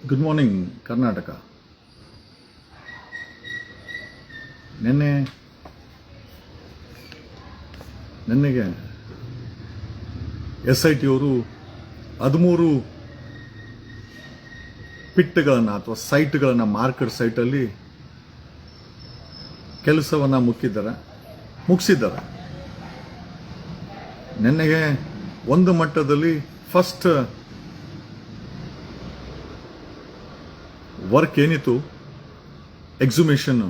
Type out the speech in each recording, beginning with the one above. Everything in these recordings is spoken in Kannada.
Good morning Karnataka. ನೆನ್ನೆಗೆ SIT ಅವರು 13 ಪಿಟ್ಗಳನ್ನು ಅಥವಾ ಸೈಟ್ಗಳನ್ನು ಮಾರ್ಕೆಟ್ ಸೈಟಲ್ಲಿ ಕೆಲಸವನ್ನು ಮುಗಿಸಿದ್ದಾರೆ. ನೆನ್ನೆಗೆ ಒಂದು ಮಟ್ಟದಲ್ಲಿ ಫಸ್ಟ್ ವರ್ಕ್ ಏನಿತ್ತು, ಎಕ್ಸುಮೇಷನ್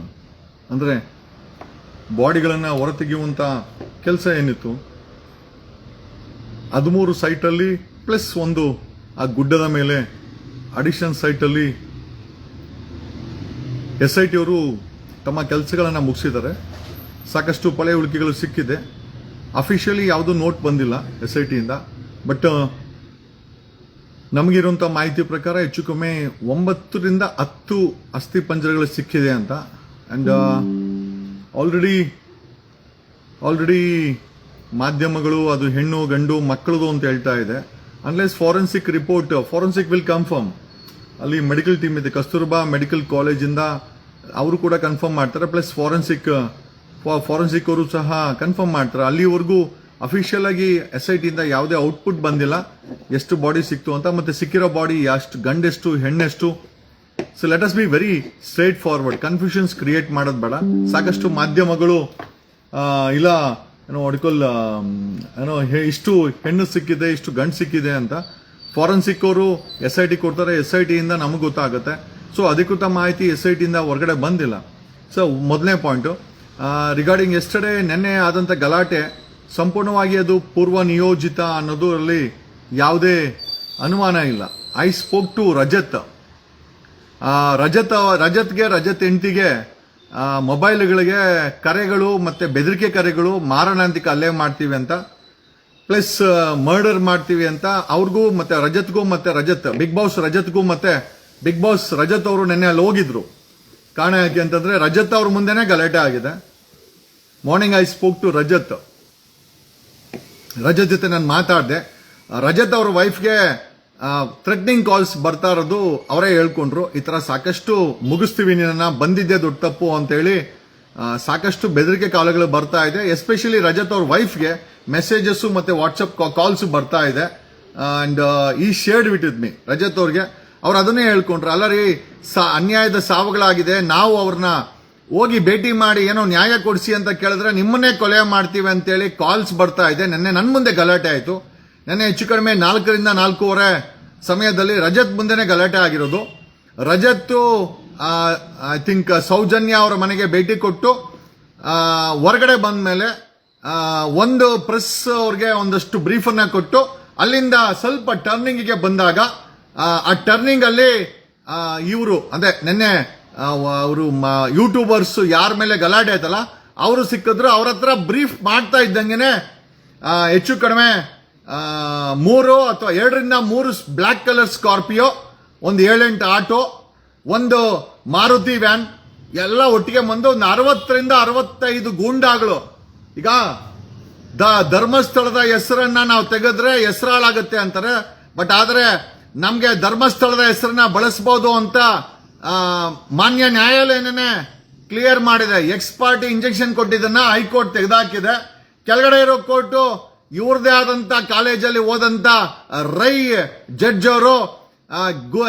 ಅಂದರೆ ಬಾಡಿಗಳನ್ನು ಹೊರತೆಗೆಯುವಂಥ ಕೆಲಸ ಏನಿತ್ತು, 13 ಸೈಟಲ್ಲಿ ಪ್ಲಸ್ ಒಂದು ಆ ಗುಡ್ಡದ ಮೇಲೆ ಅಡಿಷನ್ ಸೈಟಲ್ಲಿ SIT ಅವರು ತಮ್ಮ ಕೆಲಸಗಳನ್ನು ಮುಗಿಸಿದ್ದಾರೆ. ಸಾಕಷ್ಟು ಪಳೆ ಉಳಿಕೆಗಳು ಸಿಕ್ಕಿದೆ. ಅಫಿಷಿಯಲಿ ಯಾವುದೂ ನೋಟ್ ಬಂದಿಲ್ಲ SIT ಇಂದ. ಬಟ್ ನಮಗಿರುವಂಥ ಮಾಹಿತಿ ಪ್ರಕಾರ ಹೆಚ್ಚು ಕಮ್ಮಿ 9 ರಿಂದ 10 ಅಸ್ಥಿ ಪಂಜರಗಳು ಸಿಕ್ಕಿದೆ ಅಂತ. ಆ್ಯಂಡ್ ಆಲ್ರೆಡಿ ಮಾಧ್ಯಮಗಳು ಅದು ಹೆಣ್ಣು ಗಂಡು ಮಕ್ಕಳದು ಅಂತ ಹೇಳ್ತಾ ಇದೆ. Unless forensic report, forensic will confirm. ಅಲ್ಲಿ ಮೆಡಿಕಲ್ ಟೀಮ್ ಇದೆ, ಕಸ್ತೂರ್ಬಾ ಮೆಡಿಕಲ್ ಕಾಲೇಜಿಂದ ಅವರು ಕೂಡ ಕನ್ಫರ್ಮ್ ಮಾಡ್ತಾರೆ. ಪ್ಲಸ್ ಫಾರೆನ್ಸಿಕ್ ಅವರು ಸಹ ಕನ್ಫರ್ಮ್ ಮಾಡ್ತಾರೆ. ಅಲ್ಲಿವರೆಗೂ ಅಫಿಷಿಯಲ್ ಆಗಿ SIT ಇಂದ ಯಾವುದೇ ಔಟ್ಪುಟ್ ಬಂದಿಲ್ಲ ಎಷ್ಟು ಬಾಡಿ ಸಿಕ್ತು ಅಂತ, ಮತ್ತೆ ಸಿಕ್ಕಿರೋ ಬಾಡಿ ಎಷ್ಟು, ಗಂಡೆಷ್ಟು ಹೆಣ್ಣೆಷ್ಟು. So let us be very straight forward, confusions create ಮಾಡೋದು ಬೇಡ. ಸಾಕಷ್ಟು ಮಾಧ್ಯಮಗಳು ಇಲ್ಲ ಇಷ್ಟು ಹೆಣ್ಣು ಸಿಕ್ಕಿದೆ, ಇಷ್ಟು ಗಂಡು ಸಿಕ್ಕಿದೆ ಅಂತ. ಫಾರೆನ್ಸಿಕ್ ಅವರು SIT ಕೊಡ್ತಾರೆ, SIT ಇಂದ ನಮಗೆ ಗೊತ್ತಾಗುತ್ತೆ. ಸೊ ಅಧಿಕೃತ ಮಾಹಿತಿ SIT ಇಂದ ಹೊರಗಡೆ ಬಂದಿಲ್ಲ. ಸೊ ಮೊದಲನೇ ಪಾಯಿಂಟು ರಿಗಾರ್ಡಿಂಗ್ ಎಸ್ಟರ್ಡೇ, ನೆನ್ನೆ ಆದಂಥ ಗಲಾಟೆ ಸಂಪೂರ್ಣವಾಗಿ ಅದು ಪೂರ್ವ ನಿಯೋಜಿತ ಅನ್ನೋದರಲ್ಲಿ ಯಾವುದೇ ಅನುಮಾನ ಇಲ್ಲ. ಐ ಸ್ಪೋಕ್ ಟು ರಜತ್ ಹೆಂಡತಿಗೆ ಮೊಬೈಲ್ಗಳಿಗೆ ಕರೆಗಳು ಮತ್ತೆ ಬೆದರಿಕೆ ಕರೆಗಳು, ಮಾರಣಾಂತಿಕ ಹಲ್ಲೆ ಮಾಡ್ತೀವಿ ಅಂತ, ಪ್ಲಸ್ ಮರ್ಡರ್ ಮಾಡ್ತೀವಿ ಅಂತ ಅವ್ರಿಗೂ ಮತ್ತೆ ರಜತ್ ಬಿಗ್ ಬಾಸ್ ರಜತ್ ಅವರು ನೆನ್ನೆ ಅಲ್ಲಿ ಹೋಗಿದ್ರು. ಕಾರಣ ಯಾಕೆ ಅಂತಂದ್ರೆ ರಜತ್ ಅವ್ರ ಮುಂದೆನೆ ಗಲಾಟೆ ಆಗಿದೆ. Morning I spoke to Rajat ಜೊತೆ ನಾನು ಮಾತಾಡಿದೆ. ರಜತ್ ಅವ್ರ ವೈಫ್ಗೆ ಥ್ರೆಟ್ನಿಂಗ್ ಕಾಲ್ಸ್ ಬರ್ತಾ ಇರೋದು ಅವರೇ ಹೇಳ್ಕೊಂಡ್ರು. ಈ ತರ ಸಾಕಷ್ಟು ಮುಗಿಸ್ತೀವಿ ನಿನ್ನ, ಬಂದಿದ್ದೆ ದೊಡ್ಡ ತಪ್ಪು ಅಂತ ಹೇಳಿ ಸಾಕಷ್ಟು ಬೆದರಿಕೆ ಕಾಲಗಳು ಬರ್ತಾ ಇದೆ. ಎಸ್ಪೆಷಲಿ ರಜತ್ ಅವ್ರ ವೈಫ್ಗೆ ಮೆಸೇಜಸ್ ಮತ್ತೆ ವಾಟ್ಸಪ್ ಕಾಲ್ಸ್ ಬರ್ತಾ ಇದೆ. ಅಂಡ್ ಈ ಶೇರ್ಡ್ ವಿಟ್ ವಿತ್ ಮೀ. ರಜತ್ ಅವ್ರಿಗೆ ಅವ್ರು ಅದನ್ನೇ ಹೇಳ್ಕೊಂಡ್ರು, ಅಲ್ಲ ರೀ ಅನ್ಯಾಯದ ಸಾವುಗಳಾಗಿದೆ, ನಾವು ಅವ್ರನ್ನ ಹೋಗಿ ಭೇಟಿ ಮಾಡಿ ಏನೋ ನ್ಯಾಯ ಕೊಡಿಸಿ ಅಂತ ಕೇಳಿದ್ರೆ ನಿಮ್ಮನ್ನೇ ಕೊಲೆ ಮಾಡ್ತೀವಿ ಅಂತೇಳಿ ಕಾಲ್ಸ್ ಬರ್ತಾ ಇದೆ. ನೆನ್ನೆ ನನ್ನ ಮುಂದೆ ಗಲಾಟೆ ಆಯಿತು. ನೆನ್ನೆ ಹೆಚ್ಚು ಕಡಿಮೆ 4 ರಿಂದ 4:15 ಸಮಯದಲ್ಲಿ ರಜತ್ ಮುಂದೆನೆ ಗಲಾಟೆ ಆಗಿರೋದು. ರಜತ್ ಐ ಥಿಂಕ್ ಸೌಜನ್ಯ ಅವರ ಮನೆಗೆ ಭೇಟಿ ಕೊಟ್ಟು ಹೊರಗಡೆ ಬಂದ ಮೇಲೆ ಒಂದು ಪ್ರೆಸ್ ಅವ್ರಿಗೆ ಒಂದಷ್ಟು ಬ್ರೀಫ್ ಅನ್ನ ಕೊಟ್ಟು ಅಲ್ಲಿಂದ ಸ್ವಲ್ಪ ಟರ್ನಿಂಗ್ಗೆ ಬಂದಾಗ ಆ ಟರ್ನಿಂಗ್ ಅಲ್ಲಿ ಇವರು ಅಂದ್ರೆ ನೆನ್ನೆ ಅವರು ಯೂಟ್ಯೂಬರ್ಸ್ ಯಾರ ಮೇಲೆ ಗಲಾಟೆ ಆಯ್ತಲ್ಲ ಅವರು ಸಿಕ್ಕಿದ್ರು. ಅವ್ರ ಹತ್ರ ಬ್ರೀಫ್ ಮಾಡ್ತಾ ಇದ್ದಂಗೆನೆ ಹೆಚ್ಚು ಕಡಿಮೆ 2 ಅಥವಾ 2 ರಿಂದ 3 ಬ್ಲಾಕ್ ಕಲರ್ ಸ್ಕಾರ್ಪಿಯೋ, ಒಂದು 7-8 ಆಟೋ, ಒಂದು ಮಾರುತಿ ವ್ಯಾನ್ ಎಲ್ಲ ಒಟ್ಟಿಗೆ ಬಂದು ಒಂದು 60 ರಿಂದ 65 ಗೂಂಡಾಗಳು. ಈಗ ಧರ್ಮಸ್ಥಳದ ಹೆಸರನ್ನ ನಾವು ತೆಗೆದ್ರೆ ಹೆಸರಾಳಾಗತ್ತೆ ಅಂತಾರೆ. ಬಟ್ ಆದ್ರೆ ನಮ್ಗೆ ಧರ್ಮಸ್ಥಳದ ಹೆಸರನ್ನ ಬಳಸಬಹುದು ಅಂತ ಮಾನ್ಯ ನ್ಯಾಯಾಲಯನೇ ಕ್ಲಿಯರ್ ಮಾಡಿದೆ. ಎಕ್ಸ್ ಪಾರ್ಟಿ ಇಂಜೆಕ್ಷನ್ ಕೊಟ್ಟಿದ್ದನ್ನ ಹೈಕೋರ್ಟ್ ತೆಗೆದಾಕಿದೆ. ಕೆಳಗಡೆ ಇರೋ ಕೋರ್ಟು ಇವ್ರದೇ ಆದಂತ ಕಾಲೇಜಲ್ಲಿ ಓದಂತ ರೈ ಜಡ್ಜ್ ಅವರು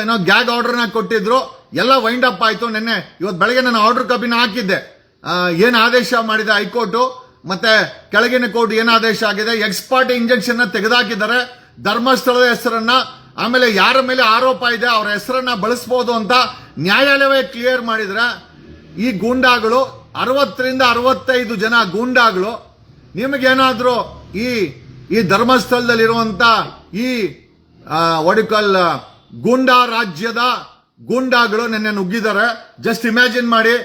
ಏನೋ ಗ್ಯಾಗ್ ಆರ್ಡರ್ನ ಕೊಟ್ಟಿದ್ರು. ಎಲ್ಲ ವೈಂಡ್ ಅಪ್ ಆಯ್ತು. ನೆನ್ನೆ ಇವತ್ತು ಬೆಳಗ್ಗೆ ನಾನು ಆರ್ಡರ್ ಕಾಪಿನ ಹಾಕಿದ್ದೆ. ಏನ್ ಆದೇಶ ಮಾಡಿದೆ ಹೈಕೋರ್ಟ್ ಮತ್ತೆ ಕೆಳಗಿನ ಕೋರ್ಟ್ ಏನ್ ಆದೇಶ ಆಗಿದೆ, ಎಕ್ಸ್ ಪಾರ್ಟಿ ಇಂಜೆಕ್ಷನ್ ತೆಗೆದಾಕಿದ್ದಾರೆ. ಧರ್ಮಸ್ಥಳದ ಹೆಸರನ್ನ, ಆಮೇಲೆ ಯಾರ ಮೇಲೆ ಆರೋಪ ಇದೆ ಅವರ ಹೆಸರನ್ನ ಬಳಸಬಹುದು ಅಂತ ನ್ಯಾಯಾಲಯವೇ ಕ್ಲಿಯರ್ ಮಾಡಿದ್ರೆ, ಈ ಗೂಂಡಾಗಳು 60 ರಿಂದ 65 ಜನ ಗೂಂಡಾಗಳು ನಿಮಗೇನಾದ್ರೂ ಈ ಧರ್ಮಸ್ಥಳದಲ್ಲಿರುವಂತ ಈ ಒಡಿಕಲ್ ಗೂಂಡಾ ರಾಜ್ಯದ ಗೂಂಡಾಗಳು ನೆನ್ನೆ ನುಗ್ಗಿದ್ದಾರೆ. ಜಸ್ಟ್ ಇಮ್ಯಾಜಿನ್ ಮಾಡಿ,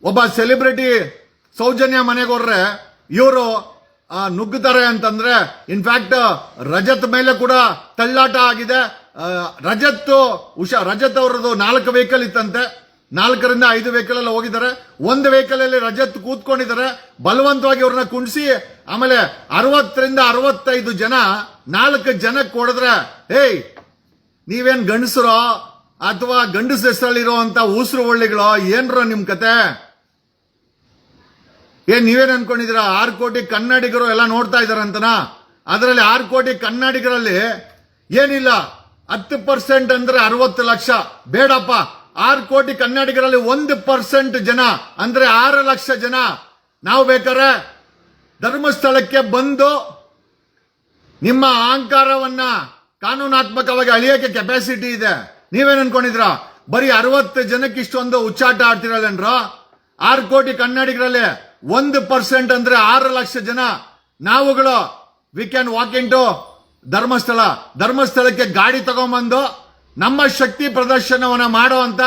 ಒಬ್ಬ ಸೆಲೆಬ್ರಿಟಿ ಸೌಜನ್ಯ ಮನೆಗೆ ಹೋದ್ರೆ ಇವರು ನುಗ್ಗುತ್ತಾರೆ ಅಂತಂದ್ರೆ, ಇನ್ಫ್ಯಾಕ್ಟ್ ರಜತ್ ಮೇಲೆ ಕೂಡ ತಳ್ಳಾಟ ಆಗಿದೆ. ರಜತ್ ಅವರದು 4 ವೆಹಿಕಲ್ ಇತ್ತಂತೆ. 4 ರಿಂದ 5 ವೆಹಿಕಲ್ ಎಲ್ಲ ಹೋಗಿದ್ದಾರೆ. ಒಂದು ವೆಹಿಕಲ್ ಅಲ್ಲಿ ರಜತ್ ಕೂತ್ಕೊಂಡಿದ್ದಾರೆ. ಬಲವಂತವಾಗಿ ಅವ್ರನ್ನ ಕುಣಿಸಿ ಆಮೇಲೆ 60 ರಿಂದ 65 ಜನ 4 ಜನಕ್ಕೆ ಹೊಡೆದ್ರೆ, ಹೇಯ್ ನೀವೇನ್ ಗಂಡಸರೋ ಅಥವಾ ಗಂಡಸ ಹೆಸರಲ್ಲಿರುವಂತ ಉಸಿರು ಒಳ್ಳಿಗಳು ಏನ್ರ ನಿಮ್ ಕತೆ? ನೀವೇನ್ ಅನ್ಕೊಂಡಿದ್ದೀರಾ 6 ಕೋಟಿ ಕನ್ನಡಿಗರು ಎಲ್ಲ ನೋಡ್ತಾ ಇದಾರಂತನಾ? ಅದರಲ್ಲಿ 6 ಕೋಟಿ ಕನ್ನಡಿಗರಲ್ಲಿ ಏನಿಲ್ಲ 10% ಅಂದ್ರೆ 60 ಲಕ್ಷ. ಬೇಡಪ್ಪ, 6 ಕೋಟಿ ಕನ್ನಡಿಗರಲ್ಲಿ 1% ಜನ ಅಂದ್ರೆ 6 ಲಕ್ಷ ಜನ ನಾವು ಬೇಕಾದ್ರೆ ಧರ್ಮಸ್ಥಳಕ್ಕೆ ಬಂದು ನಿಮ್ಮ ಅಹಂಕಾರವನ್ನ ಕಾನೂನಾತ್ಮಕವಾಗಿ ಅಳಿಯಕ್ಕೆ ಕೆಪಾಸಿಟಿ ಇದೆ. ನೀವೇನ್ ಅನ್ಕೊಂಡಿದ್ರ? ಬರೀ 60 ಜನಕ್ಕೆ ಇಷ್ಟೊಂದು ಉಚ್ಚಾಟ ಆಡ್ತಿರಲ್ಲೇನ್ರ? 6 ಕೋಟಿ ಕನ್ನಡಿಗರಲ್ಲಿ 1% ಅಂದ್ರೆ 6 ಲಕ್ಷ ಜನ ನಾವುಗಳು we can walk into ಧರ್ಮಸ್ಥಳಕ್ಕೆ ಗಾಡಿ ತಗೊಂಬಂದು ನಮ್ಮ ಶಕ್ತಿ ಪ್ರದರ್ಶನವನ್ನ ಮಾಡೋ ಅಂತ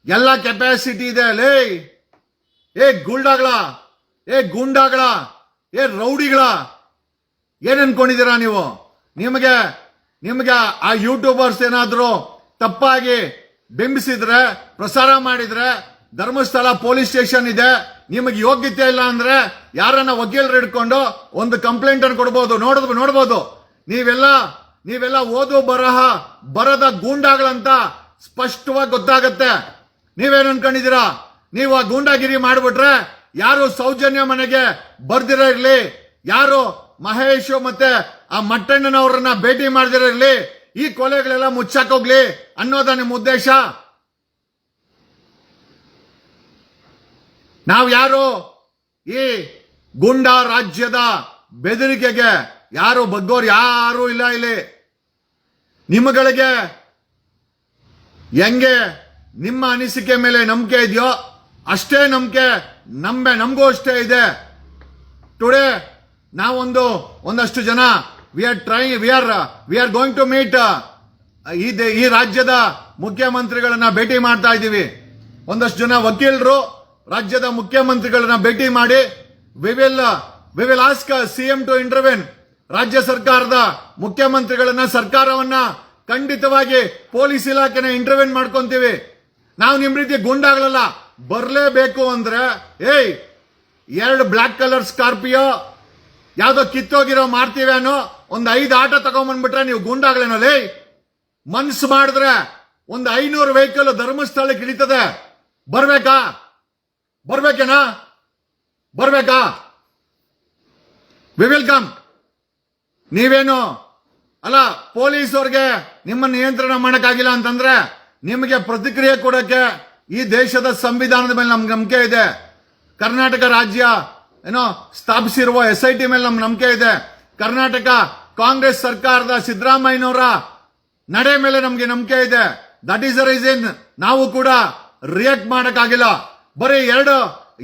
ಎಲ್ಲ ಕೆಪಾಸಿಟಿ ಇದೆ. ಗೂಂಡಾಗಳ ರೌಡಿಗಳ ಏನ್ ಅನ್ಕೊಂಡಿದ್ದೀರಾ ನೀವು? ನಿಮಗೆ ಆ ಯೂಟ್ಯೂಬರ್ಸ್ ಏನಾದ್ರು ತಪ್ಪಾಗಿ ಬಿಂಬಿಸಿದ್ರೆ, ಪ್ರಸಾರ ಮಾಡಿದ್ರೆ, ಧರ್ಮಸ್ಥಳ ಪೊಲೀಸ್ ಸ್ಟೇಷನ್ ಇದೆ, ನಿಮಗೆ ಯೋಗ್ಯತೆ ಇಲ್ಲ ಅಂದ್ರೆ ಯಾರನ್ನ ವಕೀಲರು ಹಿಡ್ಕೊಂಡು ಒಂದು ಕಂಪ್ಲೇಂಟ್ ಅನ್ನು ಕೊಡಬಹುದು. ನೋಡಬಹುದು. ನೀವೆಲ್ಲ ಓದು ಬರದ ಗೂಂಡಾಗಳಂತ ಸ್ಪಷ್ಟವಾಗಿ ಗೊತ್ತಾಗತ್ತೆ. ನೀವೇನ್ ಅನ್ಕೊಂಡಿದ್ದೀರಾ? ನೀವು ಆ ಗೂಂಡಾಗಿರಿ ಮಾಡ್ಬಿಟ್ರೆ ಯಾರು ಸೌಜನ್ಯ ಮನೆಗೆ ಬರ್ದಿರ ಇರ್ಲಿ, ಯಾರು ಮಹೇಶ್ ಮತ್ತೆ ಆ ಮಟ್ಟಣ್ಣನವರನ್ನ ಭೇಟಿ ಮಾಡದಿರ ಇರ್ಲಿ, ಈ ಕೊಲೆಗಳೆಲ್ಲ ಮುಚ್ಚಾಕೋಗ್ಲಿ ಅನ್ನೋದ ನಿಮ್ಮ ಉದ್ದೇಶ? ನಾವು ಯಾರು ಈ ಗುಂಡಾ ರಾಜ್ಯದ ಬೆದರಿಕೆಗೆ ಯಾರು ಬಗ್ಗೋರು ಯಾರು ಇಲ್ಲ. ಇಲ್ಲಿ ನಿಮ್ಮಗಳಿಗೆ ಹೆಂಗೆ ನಿಮ್ಮ ಅನಿಸಿಕೆ ಮೇಲೆ ನಂಬಿಕೆ ಇದೆಯೋ ಅಷ್ಟೇ ನಂಬಿಕೆ ನಮಗೂ ಅಷ್ಟೇ ಇದೆ. ಟುಡೇ ಒಂದಷ್ಟು ಜನ we are going to meet ಈ ರಾಜ್ಯದ ಮುಖ್ಯಮಂತ್ರಿಗಳನ್ನ ಭೇಟಿ ಮಾಡ್ತಾ ಇದ್ದೀವಿ. ಒಂದಷ್ಟು ಜನ ವಕೀಲರು ರಾಜ್ಯದ ಮುಖ್ಯಮಂತ್ರಿಗಳನ್ನ ಭೇಟಿ ಮಾಡಿ we will ask CM to intervene. ರಾಜ್ಯ ಸರ್ಕಾರದ ಮುಖ್ಯಮಂತ್ರಿಗಳನ್ನ, ಸರ್ಕಾರವನ್ನ ಖಂಡಿತವಾಗಿ ಪೊಲೀಸ್ ಇಲಾಖೆನ ಇಂಟರ್ವೆನ್ ಮಾಡ್ಕೊಂತೀವಿ. ನಾವು ನಿಮ್ ರೀತಿ ಗುಂಡಾಗಳಲ್ಲ. ಬರ್ಲೇಬೇಕು ಅಂದ್ರೆ 2 ಬ್ಲಾಕ್ ಕಲರ್ ಸ್ಕಾರ್ಪಿಯೋ ಯಾವ್ದೋ ಕಿತ್ತೋಗಿರೋ ಮಾರ್ತೀವಿ ಅನ್ನೋ ಒಂದು 5 ಆಟೋ ತಗೊಂಡ್ಬಂದ್ಬಿಟ್ರೆ ನೀವು ಗುಂಡಾಗಳೇನಲ್ಲಿ? ಮನ್ಸು ಮಾಡಿದ್ರೆ ಒಂದು 500 ವೆಹಿಕಲ್ ಧರ್ಮಸ್ಥಳಕ್ಕೆ ಇಳಿತದೆ. ಬರ್ಬೇಕಾ? We will come. ನೀವೇನು ಅಲ್ಲ, ಪೊಲೀಸವ್ರಿಗೆ ನಿಮ್ಮನ್ನ ನಿಯಂತ್ರಣ ಮಾಡಕ್ಕಾಗಿಲ್ಲ ಅಂತಂದ್ರೆ ನಿಮಗೆ ಪ್ರತಿಕ್ರಿಯೆ ಕೊಡಕ್ಕೆ ಈ ದೇಶದ ಸಂವಿಧಾನದ ಮೇಲೆ ನಮ್ಗೆ ನಂಬಿಕೆ ಇದೆ. ಕರ್ನಾಟಕ ರಾಜ್ಯ ಸ್ಥಾಪಿಸಿರುವ SIT ಮೇಲೆ ನಮ್ಗೆ ನಂಬಿಕೆ ಇದೆ. ಕರ್ನಾಟಕ ಕಾಂಗ್ರೆಸ್ ಸರ್ಕಾರದ ಸಿದ್ದರಾಮಯ್ಯನವರ ನಡೆ ಮೇಲೆ ನಮ್ಗೆ ನಂಬಿಕೆ ಇದೆ. ದಟ್ ಈಸ್ ದ ರೀಸನ್ ನಾವು ಕೂಡ ರಿಯಾಕ್ಟ್ ಮಾಡಕ್ಕಾಗಿಲ್ಲ. ಬರೀ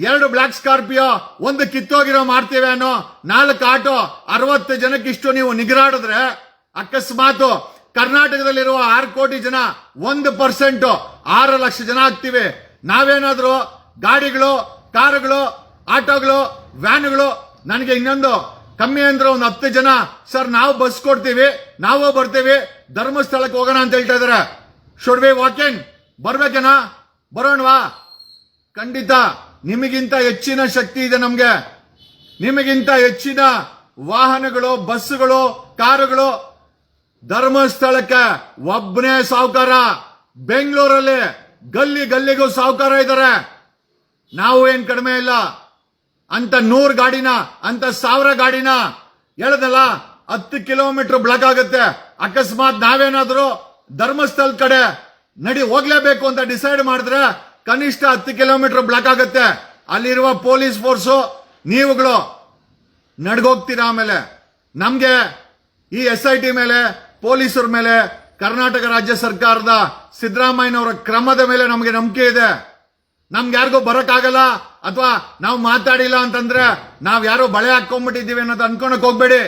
ಎರಡು ಬ್ಲಾಕ್ ಸ್ಕಾರ್ಪಿಯೋ, ಒಂದು ಕಿತ್ತೋಗಿರೋ ಮಾಡ್ತೀವಿ ಅನ್ನೋ 4 ಆಟೋ 60 ಜನಕ್ಕಿಷ್ಟು ನೀವು ನಿಗರಾಡಿದ್ರೆ ಅಕಸ್ಮಾತ್ ಕರ್ನಾಟಕದಲ್ಲಿರುವ 6 ಕೋಟಿ ಜನ 1% 6 ಲಕ್ಷ ಜನ ಆಗ್ತೀವಿ. ನಾವೇನಾದ್ರೂ ಗಾಡಿಗಳು, ಕಾರುಗಳು, ಆಟೋಗಳು, ವ್ಯಾನ್ಗಳು, ನನಗೆ ಇನ್ನೊಂದು ಕಮ್ಮಿ ಅಂದ್ರೆ ಒಂದು 10 ಜನ ಸರ್ ನಾವು ಬಸ್ ಕೊಡ್ತೀವಿ, ನಾವು ಬರ್ತೀವಿ, ಧರ್ಮಸ್ಥಳಕ್ಕೆ ಹೋಗೋಣ ಅಂತ ಹೇಳ್ತಾ ಇದಾರೆ. Should we walk in? ಬರ್ಬೇಕೇನಾ? ಬರೋಣವಾ? ಖಂಡಿತ. ನಿಮಗಿಂತ ಹೆಚ್ಚಿನ ಶಕ್ತಿ ಇದೆ ನಮ್ಗೆ. ನಿಮಗಿಂತ ಹೆಚ್ಚಿನ ವಾಹನಗಳು, ಬಸ್ಸುಗಳು, ಕಾರುಗಳು. ಧರ್ಮಸ್ಥಳಕ್ಕೆ ಒಬ್ಬನೇ ಸಾಹುಕಾರ. ಬೆಂಗಳೂರಲ್ಲಿ ಗಲ್ಲಿಗೂ ಸಾಹುಕಾರ ಇದ್ದಾರೆ. ನಾವು ಏನ್ ಕಡಿಮೆ ಇಲ್ಲ. ಅಂತ 100 ಗಾಡಿನ, ಅಂತ 1000 ಗಾಡಿನ ಹೇಳದಲ್ಲ 10 ಕಿಲೋಮೀಟರ್ ಬ್ಲಾಕ್ ಆಗುತ್ತೆ. ಅಕಸ್ಮಾತ್ ನಾವೇನಾದ್ರೂ ಧರ್ಮಸ್ಥಳ ಕಡೆ ಹೋಗ್ಲೇಬೇಕು ಅಂತ ಡಿಸೈಡ್ ಮಾಡಿದ್ರೆ ಕನಿಷ್ಠ 10 ಕಿಲೋಮೀಟರ್ ಬ್ಲಾಕ್ ಆಗುತ್ತೆ. ಅಲ್ಲಿರುವ ಪೊಲೀಸ್ ಫೋರ್ಸು, ನೀವುಗಳು ನಡ್ಗೋಗ್ತೀರಾ. ಆಮೇಲೆ ನಮ್ಗೆ ಈ SIT ಮೇಲೆ, ಪೊಲೀಸರ ಮೇಲೆ, ಕರ್ನಾಟಕ ರಾಜ್ಯ ಸರ್ಕಾರದ ಸಿದ್ದರಾಮಯ್ಯನವರ ಕ್ರಮದ ಮೇಲೆ ನಮಗೆ ನಂಬಿಕೆ ಇದೆ. ನಮ್ಗೆ ಯಾರಿಗೂ ಬರಕ್ಕಾಗಲ್ಲ ಅಥವಾ ನಾವು ಮಾತಾಡಿಲ್ಲ ಅಂತಂದ್ರೆ ನಾವ್ ಯಾರೋ ಬಳೆ ಹಾಕೊಂಡ್ಬಿಟ್ಟಿದ್ದೀವಿ ಅನ್ನೋದು ಅನ್ಕೊಳಕ್ ಹೋಗ್ಬೇಡಿ.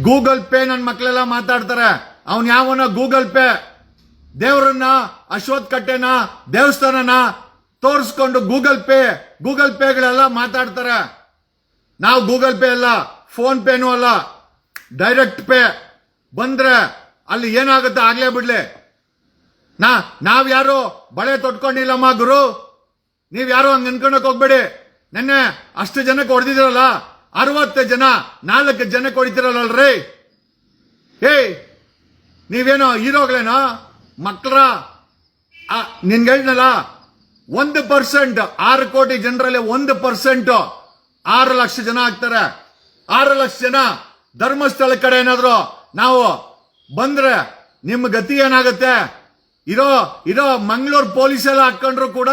ಗೂಗಲ್ ಪೇ ನನ್ನ ಮಕ್ಕಳೆಲ್ಲ ಮಾತಾಡ್ತಾರೆ. ಅವನ್ ಯಾವನ ಗೂಗಲ್ ಪೇ ದೇವರನ್ನ, ಅಶ್ವತ್ಥ ಕಟ್ಟೆನ, ದೇವಸ್ಥಾನನ ತೋರಿಸ್ಕೊಂಡು ಗೂಗಲ್ ಪೇಗಳೆಲ್ಲ ಮಾತಾಡ್ತಾರೆ. ನಾವು ಗೂಗಲ್ ಪೇ ಅಲ್ಲ, ಫೋನ್ ಪೇನೂ ಅಲ್ಲ, ಡೈರೆಕ್ಟ್ ಪೇ. ಬಂದ್ರೆ ಅಲ್ಲಿ ಏನಾಗುತ್ತೆ ಆಗ್ಲೇ ಬಿಡ್ಲಿ. ನಾವ್ಯಾರು ಬಳೆ ತೊಟ್ಕೊಂಡಿಲ್ಲಮ್ಮ ಗುರು. ನೀವ್ಯಾರು ಹಂಗ ಅನ್ಕೊಂಡಕ್ ಹೋಗ್ಬೇಡಿ. ನೆನ್ನೆ ಅಷ್ಟು ಜನಕ್ಕೆ ಹೊಡೆದಿದ್ರಲ್ಲ, 60 ಜನ 4 ಜನಕ್ಕೆ ಹೊಡಿತಿರಲ್ರಿ. ನೀವೇನೋ ಹೀರೋಗಳೇನೋ? ಮಕ್ಕಳ ನಿನ್ಗೆ ಹೇಳಿದ್ನಲ್ಲ 1%, 6 ಕೋಟಿ ಜನರಲ್ಲಿ 1%, 6 ಲಕ್ಷ ಜನ ಆಗ್ತಾರೆ. 6 ಲಕ್ಷ ಜನ ಧರ್ಮಸ್ಥಳ ಕಡೆ ಏನಾದ್ರು ನಾವು ಬಂದ್ರೆ ನಿಮ್ಮ ಗತಿ ಏನಾಗುತ್ತೆ? ಇರೋ ಮಂಗಳೂರು ಪೊಲೀಸ್ ಎಲ್ಲ ಹಾಕೊಂಡ್ರು ಕೂಡ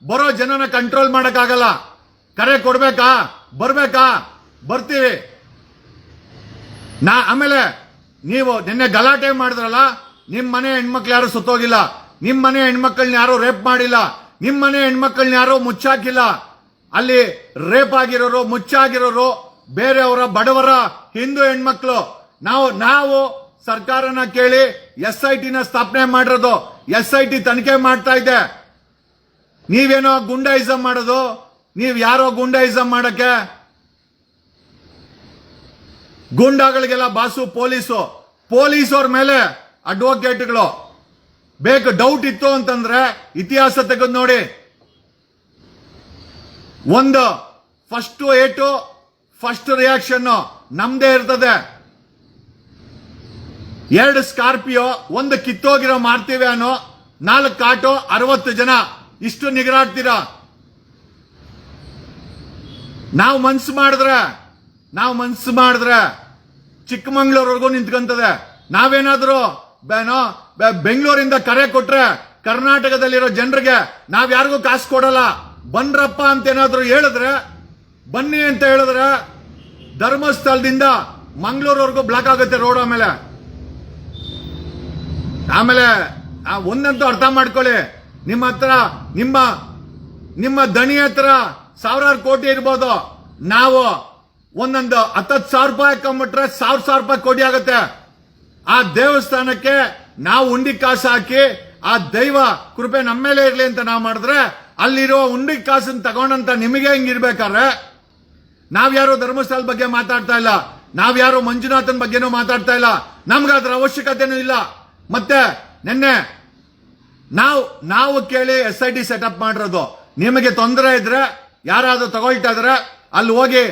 ಬರೋ ಜನನ ಕಂಟ್ರೋಲ್ ಮಾಡಕ್ಕಾಗಲ್ಲ. ಕರೆ ಕೊಡ್ಬೇಕಾ? ಬರ್ಬೇಕಾ? ಬರ್ತೀವಿ. ಆಮೇಲೆ ನೀವು ನಿನ್ನೆ ಗಲಾಟೆ ಮಾಡಿದ್ರಲ್ಲ, ನಿಮ್ ಮನೆ ಹೆಣ್ಮಕ್ಳು ಯಾರು ಸುತ್ತೋಗಿಲ್ಲ, ನಿಮ್ ಮನೆ ಹೆಣ್ಮಕ್ಳನ್ನ ಯಾರು ರೇಪ್ ಮಾಡಿಲ್ಲ, ನಿಮ್ ಮನೆ ಹೆಣ್ಮಕ್ಳನ್ನ ಯಾರು ಮುಚ್ಚಾಕಿಲ್ಲ. ಅಲ್ಲಿ ರೇಪ್ ಆಗಿರೋರು, ಮುಚ್ಚಾಗಿರೋರು ಬೇರೆಯವರ ಬಡವರ ಹಿಂದೂ ಹೆಣ್ಮಕ್ಳು. ನಾವು ಸರ್ಕಾರನ ಕೇಳಿ SIT ನ ಸ್ಥಾಪನೆ ಮಾಡಿರೋದು. SIT ತನಿಖೆ ಮಾಡ್ತಾ ಇದೆ. ನೀವೇನೋ ಗುಂಡಾಯಿಸಂ ಮಾಡೋದು, ನೀವ್ ಯಾರೋ ಗುಂಡಾಯಿಸಂ ಮಾಡಕ್ಕೆ? ಗುಂಡಾಗಳಿಗೆಲ್ಲ ಬಾಸು ಪೊಲೀಸವ್ರ ಮೇಲೆ ಅಡ್ವೊಕೇಟ್ಗಳು. ಬೇಕು ಡೌಟ್ ಇತ್ತು ಅಂತಂದ್ರೆ ಇತಿಹಾಸ ತೆಗೆದು ನೋಡಿ. ಒಂದು ಫಸ್ಟ್ ರಿಯಾಕ್ಷನ್ ನಮ್ದೇ ಇರ್ತದೆ. 2 ಸ್ಕಾರ್ಪಿಯೋ, 1 ಕಿತ್ತೋಗಿರೋ ಮಾರ್ತೀವಿ ಅನ್ನೋ, 4 ಆಟೋ, 60 ಜನ, ಇಷ್ಟು ನಿಗರಾಡ್ತೀರಾ? ನಾವು ಮನ್ಸು ಮಾಡಿದ್ರೆ ಚಿಕ್ಕಮಂಗ್ಳೂರ್ವರೆಗೂ ನಿಂತ್ಕೊಂತದೆ. ನಾವೇನಾದ್ರೂ ಬೆಂಗಳೂರಿಂದ ಕರೆ ಕೊಟ್ರೆ ಕರ್ನಾಟಕದಲ್ಲಿರೋ ಜನರಿಗೆ ನಾವ್ ಯಾರಿಗೂ ಕಾಸು ಕೊಡಲ್ಲ. ಬನ್ರಪ್ಪ ಅಂತ ಏನಾದ್ರು ಹೇಳಿದ್ರೆ, ಬನ್ನಿ ಅಂತ ಹೇಳಿದ್ರೆ ಧರ್ಮಸ್ಥಳದಿಂದ ಮಂಗಳೂರ್ವರೆಗೂ ಬ್ಲಾಕ್ ಆಗುತ್ತೆ ರೋಡ್. ಆಮೇಲೆ ಒಂದಂತೂ ಅರ್ಥ ಮಾಡ್ಕೊಳ್ಳಿ, ನಿಮ್ಮ ಹತ್ರ ನಿಮ್ಮ ದಣಿ ಹತ್ರ 1000 ಕೋಟಿ ಇರ್ಬೋದು. ನಾವು ಒಂದೊಂದು 10,000 ರೂಪಾಯಿ ಹಾಕೊಂಡ್ಬಿಟ್ರೆ 1,000 ರೂಪಾಯಿ ಕೋಟಿ ಆಗುತ್ತೆ. ಆ ದೇವಸ್ಥಾನಕ್ಕೆ ನಾವು ಉಂಡಿ ಕಾಸು ಹಾಕಿ ಆ ದೈವ ಕೃಪೆ ನಮ್ಮ ಮೇಲೆ ಇರ್ಲಿ ಅಂತ ನಾವು ಮಾಡಿದ್ರೆ, ಅಲ್ಲಿರೋ ಉಂಡಿ ಕಾಸನ್ನು ತಗೊಂಡಂತ ನಿಮಗೆ ಹಿಂಗಿರ್ಬೇಕಾದ್ರೆ, ನಾವ್ಯಾರು ಧರ್ಮಸ್ಥಳ ಬಗ್ಗೆ ಮಾತಾಡ್ತಾ ಇಲ್ಲ, ನಾವ್ಯಾರು ಮಂಜುನಾಥನ್ ಬಗ್ಗೆನೂ ಮಾತಾಡ್ತಾ ಇಲ್ಲ. ನಮ್ಗೆ ಅದ್ರ ಅವಶ್ಯಕತೆನೂ ಇಲ್ಲ. ಮತ್ತೆ ನಿನ್ನೆ ನಾವು ಕೇಳಿ SIT ಸೆಟಪ್ ಮಾಡಿರೋದು. ನಿಮಗೆ ತೊಂದರೆ ಇದ್ರೆ, ಯಾರಾದ್ರೂ ತಗೊಳ್ತಾ ಇದ್ರೆ ಅಲ್ಲಿ ಹೋಗಿ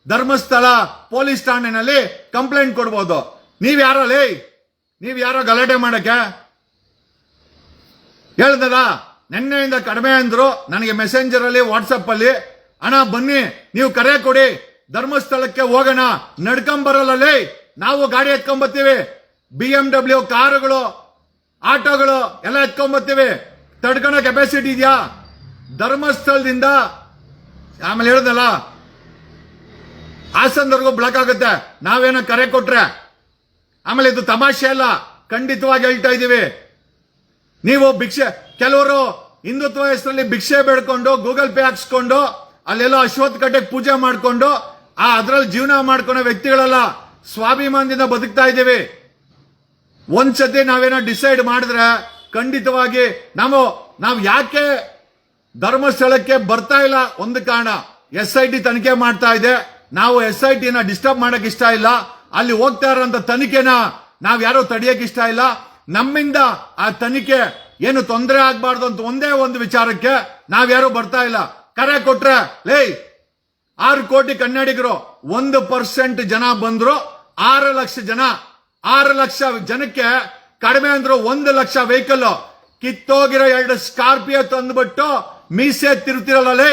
ಧರ್ಮಸ್ಥಳ ಪೊಲೀಸ್ ಠಾಣೆನಲ್ಲಿ ಕಂಪ್ಲೇಂಟ್ ಕೊಡ್ಬೋದು. ನೀವ್ಯಾರೋ ಗಲಾಟೆ ಮಾಡಕ್ಕೆ ಹೇಳ್ದಲ್ಲ. ನಿನ್ನೆಯಿಂದ ಕಡಿಮೆ ಅಂದ್ರು ನನಗೆ ಮೆಸೆಂಜರ್ ಅಲ್ಲಿ, ವಾಟ್ಸಪ್ ಅಲ್ಲಿ, ಅಣ್ಣ ಬನ್ನಿ ನೀವು ಕರೆ ಕೊಡಿ, ಧರ್ಮಸ್ಥಳಕ್ಕೆ ಹೋಗೋಣ, ನಡ್ಕೊಂಬರಲ್ಲ, ನಾವು ಗಾಡಿ ಎತ್ಕೊಂಡ್ಬರ್ತೀವಿ, BMW ಕಾರುಗಳು, ಆಟೋಗಳು ಎಲ್ಲ ಎತ್ಕೊಂಡ್ಬರ್ತೀವಿ, ತಡ್ಕೊಳೋ ಕೆಪಾಸಿಟಿ ಇದೆಯಾ ಧರ್ಮಸ್ಥಳದಿಂದ? ಆಮೇಲೆ ಹೇಳ್ದಲ್ಲ, ಹಾಸನದವರೆಗೂ ಬ್ಲಾಕ್ ಆಗುತ್ತೆ ನಾವೇನೋ ಕರೆ ಕೊಟ್ರೆ. ಆಮೇಲೆ ಇದು ತಮಾಷೆ ಅಲ್ಲ, ಖಂಡಿತವಾಗಿ ಹೇಳ್ತಾ ಇದೀವಿ. ನೀವು ಕೆಲವರು ಹಿಂದುತ್ವ ಹೆಸರಲ್ಲಿ ಭಿಕ್ಷೆ ಬೇಡ್ಕೊಂಡು, ಗೂಗಲ್ ಪೇ ಹಾಕ್ಸ್ಕೊಂಡು, ಅಲ್ಲೆಲ್ಲ ಅಶ್ವತ್ಥ ಕಟ್ಟೆಗೆ ಪೂಜೆ ಮಾಡ್ಕೊಂಡು ಅದ್ರಲ್ಲಿ ಜೀವನ ಮಾಡ್ಕೊಳೋ ವ್ಯಕ್ತಿಗಳಲ್ಲ. ಸ್ವಾಭಿಮಾನದಿಂದ ಬದುಕ್ತಾ ಇದ್ದೀವಿ. ಒಂದ್ಸತಿ ನಾವೇನೋ ಡಿಸೈಡ್ ಮಾಡಿದ್ರೆ ಖಂಡಿತವಾಗಿ ನಾವು ಯಾಕೆ ಧರ್ಮಸ್ಥಳಕ್ಕೆ ಬರ್ತಾ ಇಲ್ಲ? ಒಂದು ಕಾರಣ, SIT ತನಿಖೆ ಮಾಡ್ತಾ ಇದೆ. ನಾವು SIT ನ ಡಿಸ್ಟರ್ಬ್ ಮಾಡಕ್ ಇಷ್ಟ ಇಲ್ಲ. ಅಲ್ಲಿ ಹೋಗ್ತಾ ಇರೋಂತ ತನಿಖೆನ ನಾವ್ ಯಾರು ತಡೆಯಕ್ ಇಷ್ಟ ಇಲ್ಲ. ನಮ್ಮಿಂದ ಆ ತನಿಖೆ ಏನು ತೊಂದರೆ ಆಗ್ಬಾರ್ದು ಅಂತ ಒಂದೇ ಒಂದು ವಿಚಾರಕ್ಕೆ ನಾವ್ಯಾರು ಬರ್ತಾ ಇಲ್ಲ. ಕರೆ ಕೊಟ್ರೆ 6 ಕೋಟಿ ಕನ್ನಡಿಗರು, 1% ಜನ ಬಂದ್ರು, 6 ಲಕ್ಷ ಜನ, 6 ಲಕ್ಷ ಜನಕ್ಕೆ ಕಡಿಮೆ ಅಂದ್ರು 1 ಲಕ್ಷ ವೆಹಿಕಲ್, ಕಿತ್ತೋಗಿರೋ 2 ಸ್ಕಾರ್ಪಿಯೋ ತಂದ್ಬಿಟ್ಟು ಮೀಸೆ ತಿರುತ್ತಿರಲ್ಲ.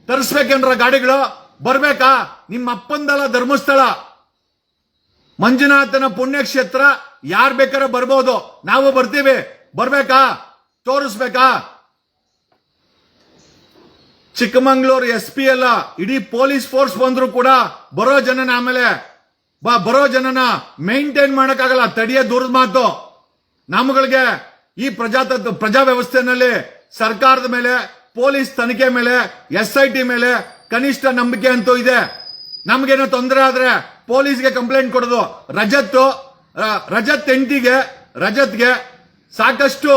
ತರಿಸ್ಬೇಕೇನ್ರ ಗಾಡಿಗಳು? ಬರ್ಬೇಕಾ? ನಿಮ್ಮ ಅಪ್ಪಂದಲ್ಲ ಧರ್ಮಸ್ಥಳ, ಮಂಜುನಾಥನ ಪುಣ್ಯಕ್ಷೇತ್ರ, ಯಾರ್ ಬೇಕಾದ್ರೆ ಬರ್ಬೋದು, ನಾವು ಬರ್ತೀವಿ. ಬರ್ಬೇಕಾ? ತೋರಿಸ್ಬೇಕಾ? ಚಿಕ್ಕಮಂಗ್ಳೂರು SP ಅಲ್ಲ, ಇಡೀ ಪೊಲೀಸ್ ಫೋರ್ಸ್ ಬಂದ್ರು ಕೂಡ ಬರೋ ಜನನ ಮೇಂಟೈನ್ ಮಾಡಕ್ಕಾಗಲ್ಲ. ತಡಿಯೋ ದೂರದ ಮಾತು. ನಮ್ಗಳಿಗೆ ಈ ಪ್ರಜಾ ವ್ಯವಸ್ಥೆನಲ್ಲಿ ಸರ್ಕಾರದ ಮೇಲೆ, ಪೊಲೀಸ್ ತನಿಖೆ ಮೇಲೆ, SIT ಮೇಲೆ ಕನಿಷ್ಠ ನಂಬಿಕೆ ಅಂತೂ ಇದೆ. ನಮ್ಗೇನೋ ತೊಂದರೆ ಆದ್ರೆ ಪೊಲೀಸ್ಗೆ ಕಂಪ್ಲೇಂಟ್ ಕೊಡೋದು. ರಜತ್ಗೆ ಸಾಕಷ್ಟು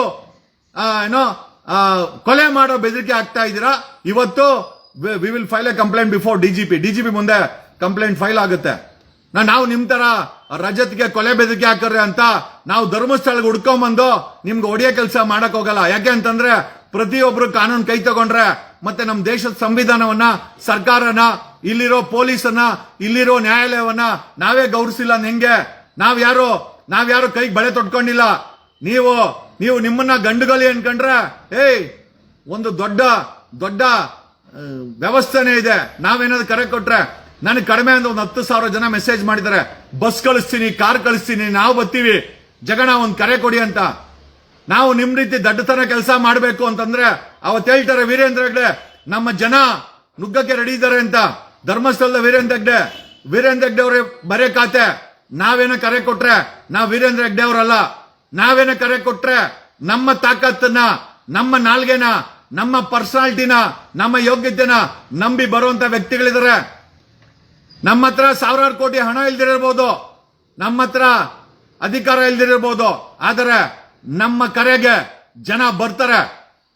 ಕೊಲೆ ಮಾಡೋ ಬೆದರಿಕೆ ಆಗ್ತಾ ಇದ್ದೀರಾ. ಇವತ್ತು we will file A complaint before DGP ಮುಂದೆ ಕಂಪ್ಲೇಂಟ್ ಫೈಲ್ ಆಗುತ್ತೆ. ನಾವು ನಿಮ್ ತರ ರಜತ್ಗೆ ಕೊಲೆ ಬೆದರಿಕೆ ಹಾಕ್ರೆ ಅಂತ ನಾವು ಧರ್ಮಸ್ಥಳಕ್ಕೆ ಹುಡ್ಕೊಂಬಂದು ನಿಮ್ಗೆ ಒಡೆಯ ಕೆಲಸ ಮಾಡಕ್ ಹೋಗಲ್ಲ. ಯಾಕೆ ಅಂತಂದ್ರೆ ಪ್ರತಿಯೊಬ್ರು ಕಾನೂನು ಕೈ ತಗೊಂಡ್ರೆ ಮತ್ತೆ ನಮ್ಮ ದೇಶದ ಸಂವಿಧಾನವನ್ನ, ಸರ್ಕಾರನ, ಇಲ್ಲಿರೋ ಪೊಲೀಸನ್ನ, ಇಲ್ಲಿರೋ ನ್ಯಾಯಾಲಯವನ್ನ ನಾವೇ ಗೌರವಿಸಿಲ್ಲ. ಹೆಂಗೆ? ನಾವ್ಯಾರು ಕೈಗೆ ಬಳೆ ತೊಟ್ಕೊಂಡಿಲ್ಲ. ನೀವು ನಿಮ್ಮನ್ನ ಗಂಡುಗಲಿ ಅನ್ಕೊಂಡ್ರೆ ಒಂದು ದೊಡ್ಡ ದೊಡ್ಡ ವ್ಯವಸ್ಥೆನೇ ಇದೆ. ನಾವೇನಾದ್ರು ಕರೆ ಕೊಟ್ರೆ ನನಗೆ ಕಡಿಮೆ ಅಂದ್ರೆ ಒಂದು 10,000 ಜನ ಮೆಸೇಜ್ ಮಾಡಿದ್ದಾರೆ, ಬಸ್ ಕಳಿಸ್ತೀನಿ, ಕಾರ್ ಕಳಿಸ್ತೀನಿ, ನಾವು ಬರ್ತೀವಿ, ಜಗಣ ಒಂದು ಕರೆ ಕೊಡಿ ಅಂತ. ನಾವು ನಿಮ್ ರೀತಿ ದಡ್ಡತನ ಕೆಲಸ ಮಾಡಬೇಕು ಅಂತಂದ್ರೆ ಅವತ್ತು ಹೇಳ್ತಾರೆ ವೀರೇಂದ್ರ ಹೆಗ್ಡೆ ನಮ್ಮ ಜನ ನುಗ್ಗಕ್ಕೆ ರೆಡಿ ಇದ್ದಾರೆ ಅಂತ. ಧರ್ಮಸ್ಥಳದ ವೀರೇಂದ್ರ ಹೆಗ್ಡೆ ಅವರೇ ಬರೇ ಖಾತೆ. ನಾವೇನ ಕರೆ ಕೊಟ್ರೆ ನಾವು ವೀರೇಂದ್ರ ಹೆಗ್ಡೆ ಅವರಲ್ಲ. ನಾವೇನ ಕರೆ ಕೊಟ್ರೆ ನಮ್ಮ ತಾಕತ್ತನ್ನ, ನಮ್ಮ ನಾಲ್ಗೆನ, ನಮ್ಮ ಪರ್ಸನಾಲಿಟಿನ, ನಮ್ಮ ಯೋಗ್ಯತೆನ ನಂಬಿ ಬರುವಂತ ವ್ಯಕ್ತಿಗಳಿದ್ದಾರೆ. ನಮ್ಮ ಹತ್ರ 1,000 ಕೋಟಿ ಹಣ ಇಲ್ದಿರಬಹುದು, ನಮ್ಮ ಹತ್ರ ಅಧಿಕಾರ ಇಲ್ದಿರಬಹುದು, ಆದರೆ ನಮ್ಮ ಕರೆಗೆ ಜನ ಬರ್ತಾರೆ.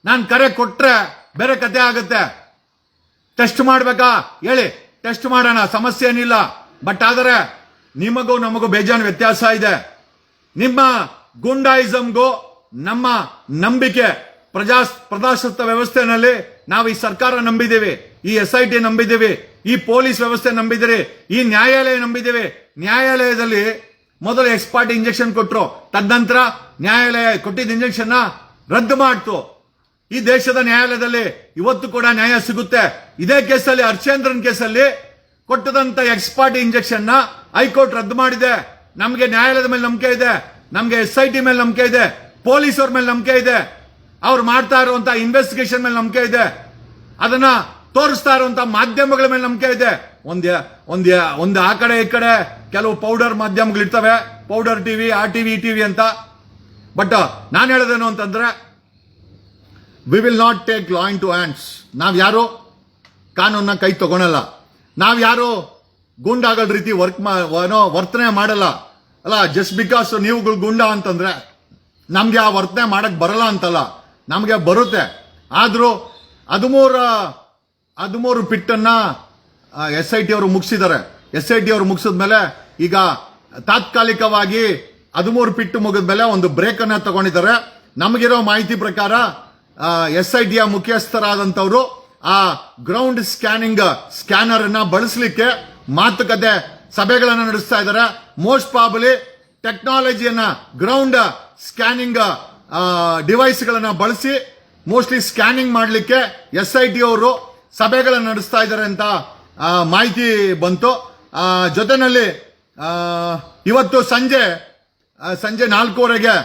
ನಾನು ಕರೆ ಕೊಟ್ರೆ ಬೇರೆ ಕತೆ ಆಗುತ್ತೆ. ಟೆಸ್ಟ್ ಮಾಡ್ಬೇಕಾ ಹೇಳಿ, ಟೆಸ್ಟ್ ಮಾಡೋಣ, ಸಮಸ್ಯೆ ಏನಿಲ್ಲ. ಬಟ್ ಆದರೆ ನಿಮಗೂ ನಮಗೂ ಬೇಜಾನ್ ವ್ಯತ್ಯಾಸ ಇದೆ. ನಿಮ್ಮ ಗುಂಡಾಯಿಸಂಗೂ ನಮ್ಮ ನಂಬಿಕೆ ಪ್ರಜಾಸತ್ತ ವ್ಯವಸ್ಥೆನಲ್ಲಿ ನಾವು ಈ ಸರ್ಕಾರ ನಂಬಿದ್ದೀವಿ, ಈ SIT ನಂಬಿದ್ದೀವಿ, ಈ ಪೊಲೀಸ್ ವ್ಯವಸ್ಥೆ ನಂಬಿದಿರಿ, ಈ ನ್ಯಾಯಾಲಯ ನಂಬಿದ್ದೀವಿ. ನ್ಯಾಯಾಲಯದಲ್ಲಿ ಮೊದಲು ಎಕ್ಸ್ಪರ್ಟ್ ಇಂಜೆಕ್ಷನ್ ಕೊಟ್ರು, ತದನಂತರ ನ್ಯಾಯಾಲಯ ಕೊಟ್ಟಿದ್ದ ಇಂಜೆಕ್ಷನ್ ರದ್ದು ಮಾಡ್ತು. ಈ ದೇಶದ ನ್ಯಾಯಾಲಯದಲ್ಲಿ ಇವತ್ತು ಕೂಡ ನ್ಯಾಯ ಸಿಗುತ್ತೆ. ಇದೇ ಕೇಸಲ್ಲಿ ಹರ್ಷೇಂದ್ರನ್ ಕೇಸಲ್ಲಿ ಕೊಟ್ಟದಂತ ಎಕ್ಸ್ಪರ್ಟ್ ಇಂಜೆಕ್ಷನ್ ಹೈಕೋರ್ಟ್ ರದ್ದು ಮಾಡಿದೆ. ನಮಗೆ ನ್ಯಾಯಾಲಯದ ಮೇಲೆ ನಂಬಿಕೆ ಇದೆ, ನಮಗೆ SIT ಮೇಲೆ ನಂಬಿಕೆ ಇದೆ, ಪೊಲೀಸರ ಮೇಲೆ ನಂಬಿಕೆ ಇದೆ, ಅವ್ರು ಮಾಡ್ತಾ ಇರುವಂತಹ ಇನ್ವೆಸ್ಟಿಗೇಷನ್ ಮೇಲೆ ನಂಬಿಕೆ ಇದೆ, ಅದನ್ನ ತೋರಿಸ್ತಾ ಇರುವಂತಹ ಮಾಧ್ಯಮಗಳ ಮೇಲೆ ನಂಬಿಕೆ ಇದೆ. ಒಂದು ಆ ಕಡೆ ಈ ಕಡೆ ಕೆಲವು ಪೌಡರ್ ಮಾಧ್ಯಮಗಳು ಇರ್ತವೆ, ಪೌಡರ್ ಟಿವಿ, ಆ ಟಿವಿ, ಈ ಟಿವಿ ಅಂತ. ಬಟ್ ನಾನು ಹೇಳೋದೇನು ಅಂತಂದ್ರೆ, we will not take law into hands. ನಾವ್ ಯಾರು ಕಾನೂನನ್ನ ಕೈ ತಗೊಳಲ್ಲ, ನಾವ್ ಯಾರು ಗುಂಡಾಗಳ ರೀತಿ ವರ್ತನೆ ಮಾಡಲ್ಲ. ಅಲ್ಲ, ಜಸ್ಟ್ ಬಿಕಾಸ್ ನೀವುಗಳು ಗುಂಡ ಅಂತಂದ್ರೆ ನಮ್ಗೆ ಆ ವರ್ತನೆ ಮಾಡಕ್ ಬರಲ್ಲ ಅಂತಲ್ಲ, ನಮ್ಗೆ ಬರುತ್ತೆ. ಆದ್ರೂ 13 ಪಿಟ್ಟನ್ನ SIT ಅವರು ಮುಗಿಸಿದ್ದಾರೆ. SIT ಅವರು ಮುಗಿಸಿದ್ಮೇಲೆ ಈಗ ತಾತ್ಕಾಲಿಕವಾಗಿ 13 ಪಿಟ್ಟು ಮುಗಿದ್ಮೇಲೆ ಒಂದು ಬ್ರೇಕ್ ಅನ್ನ ತಗೊಂಡಿದ್ದಾರೆ. ನಮಗಿರೋ ಮಾಹಿತಿ ಪ್ರಕಾರ SIT ಮುಖ್ಯಸ್ಥರಾದಂತವರು ಆ ಗ್ರೌಂಡ್ ಸ್ಕ್ಯಾನರ್ ಅನ್ನ ಬಳಸಲಿಕ್ಕೆ ಮಾತುಕತೆ ಸಭೆಗಳನ್ನ ನಡೆಸ್ತಾ ಇದ್ದಾರೆ. ಮೋಸ್ಟ್ ಪ್ರಾಬಲಿ ಟೆಕ್ನಾಲಜಿಯನ್ನ, ಗ್ರೌಂಡ್ ಸ್ಕ್ಯಾನಿಂಗ್ ಡಿವೈಸ್ ಗಳನ್ನ ಬಳಸಿ ಮೋಸ್ಟ್ಲಿ ಸ್ಕ್ಯಾನಿಂಗ್ ಮಾಡಲಿಕ್ಕೆ SIT ಅವರು ಸಭೆಗಳನ್ನು ನಡೆಸ್ತಾ ಇದ್ದಾರೆ ಅಂತ ಮಾಹಿತಿ ಬಂತು. ಜೊತೆನಲ್ಲಿ ಇವತ್ತು ಸಂಜೆ 4:15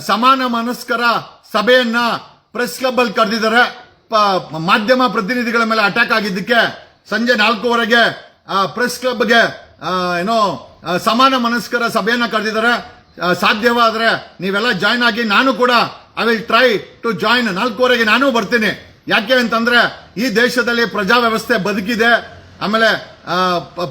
ಸಮಾನ ಮನಸ್ಕರ ಸಭೆಯನ್ನ ಪ್ರೆಸ್ ಕ್ಲಬ್ ಅಲ್ಲಿ ಕರೆದಿದ್ದಾರೆ. ಮಾಧ್ಯಮ ಪ್ರತಿನಿಧಿಗಳ ಮೇಲೆ ಅಟ್ಯಾಕ್ ಆಗಿದ್ದಕ್ಕೆ ಸಂಜೆ 4:15 ಪ್ರೆಸ್ ಕ್ಲಬ್ಗೆ ಸಮಾನ ಮನಸ್ಕರ ಸಭೆಯನ್ನ ಕರೆದಿದ್ದಾರೆ. ಸಾಧ್ಯವಾದ್ರೆ ನೀವೆಲ್ಲ ಜಾಯ್ನ್ ಆಗಿ, ನಾನು ಕೂಡ I will try to join. 4:15 ನಾನು ಬರ್ತೀನಿ. ಯಾಕೆ ಅಂತಂದ್ರೆ ಈ ದೇಶದಲ್ಲಿ ಪ್ರಜಾ ವ್ಯವಸ್ಥೆ ಬದುಕಿದೆ. ಆಮೇಲೆ